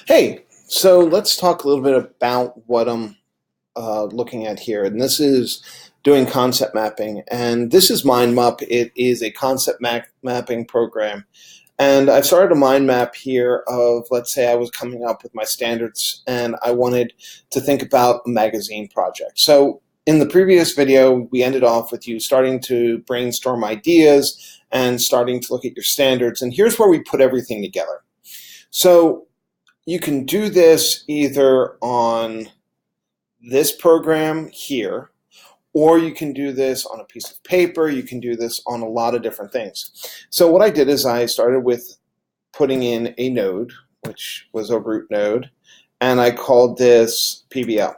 Hey, so let's talk a little bit about what I'm looking at here. And this is doing concept mapping. And this is MindMap. It is a concept mapping program. And I've started a mind map here of, let's say I was coming up with my standards and I wanted to think about a magazine project. So in the previous video, we ended off with you starting to brainstorm ideas and starting to look at your standards. And here's where we put everything together. So you can do this either on this program here, or you can do this on a piece of paper. You can do this on a lot of different things. So what I did is I started with putting in a node, which was a root node, and I called this PBL.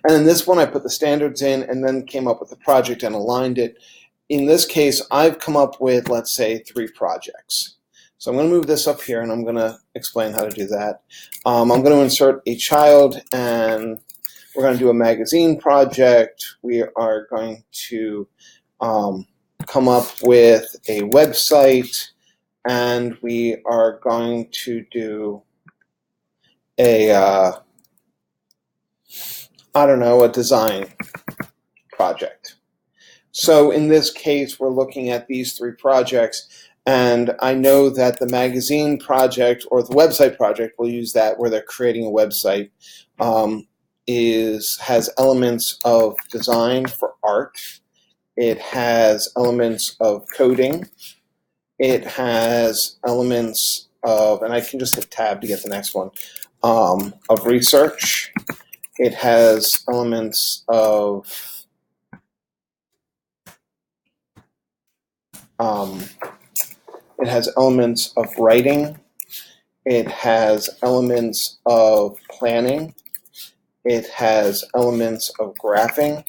And in this one, I put the standards in and then came up with the project and aligned it. In this case, I've come up with, let's say, 3 projects. So I'm going to move this up here, and I'm going to explain how to do that. I'm going to insert a child, and we're going to do a magazine project. We are going to come up with a website, and we are going to do a, a design project. So in this case, we're looking at these 3 projects. And I know that the magazine project or the website project, we'll use that where they're creating a website, has elements of design for art. It has elements of coding. It has elements of, and I can just hit tab to get the next one, of research. It has elements of it has elements of writing. It has elements of planning. It has elements of graphing.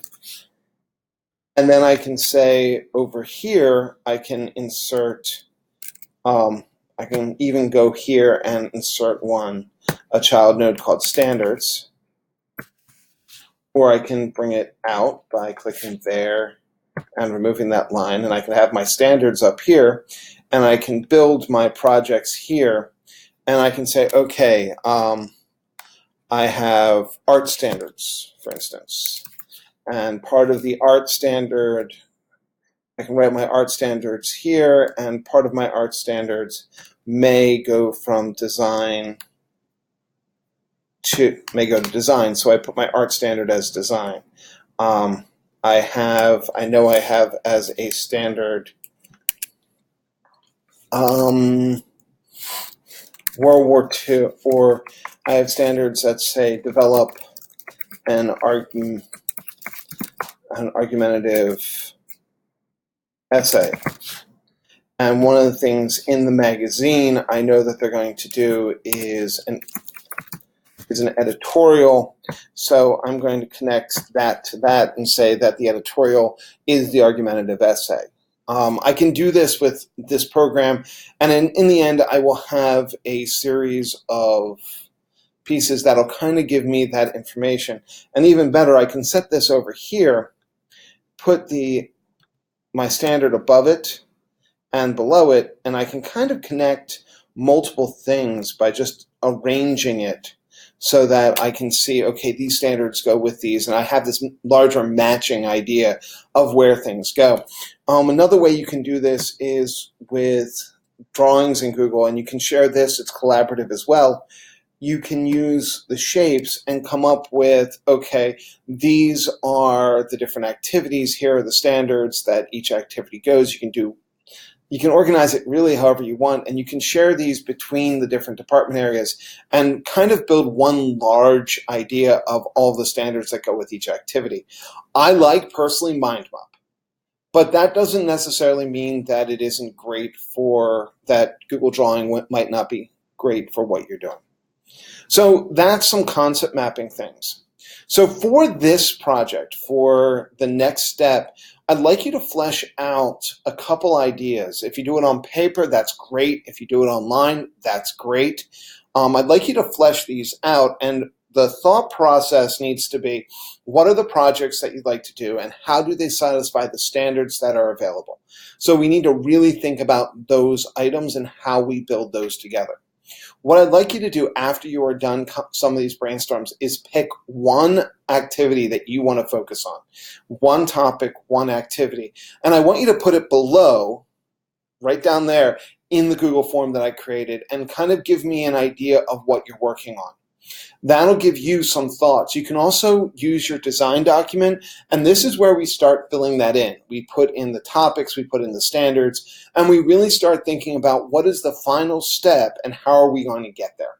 And then I can say over here, I can insert, I can even go here and insert a child node called standards. Or I can bring it out by clicking there and removing that line. And I can have my standards up here. And I can build my projects here, and I can say, okay, I have art standards, for instance. And part of the art standard, I can write my art standards here, and part of my art standards may go from design to design. So I put my art standard as design. I know I have as a standard World War II, or I have standards that say develop an argumentative essay. And one of the things in the magazine I know that they're going to do is an editorial. So I'm going to connect that to that and say that the editorial is the argumentative essay. I can do this with this program, and in the end, I will have a series of pieces that'll kind of give me that information. And even better, I can set this over here, put my standard above it and below it, and I can kind of connect multiple things by just arranging it so that I can see, okay, these standards go with these, and I have this larger matching idea of where things go. Another way you can do this is with drawings in Google, and you can share this. It's collaborative as well. You can use the shapes and come up with, okay, these are the different activities. Here are the standards that each activity goes. You can organize it really however you want, and you can share these between the different department areas and kind of build one large idea of all the standards that go with each activity. I like personally MindMap, but that doesn't necessarily mean that it isn't great that Google Drawing might not be great for what you're doing. So that's some concept mapping things. So for this project, for the next step, I'd like you to flesh out a couple ideas. If you do it on paper, that's great. If you do it online, that's great. I'd like you to flesh these out, and the thought process needs to be, what are the projects that you'd like to do, and how do they satisfy the standards that are available? So we need to really think about those items and how we build those together. What I'd like you to do after you are done some of these brainstorms is pick one activity that you want to focus on, one topic, one activity, and I want you to put it below, right down there in the Google form that I created, and kind of give me an idea of what you're working on. That'll give you some thoughts. You can also use your design document, and this is where we start filling that in. We put in the topics, we put in the standards, and we really start thinking about what is the final step and how are we going to get there.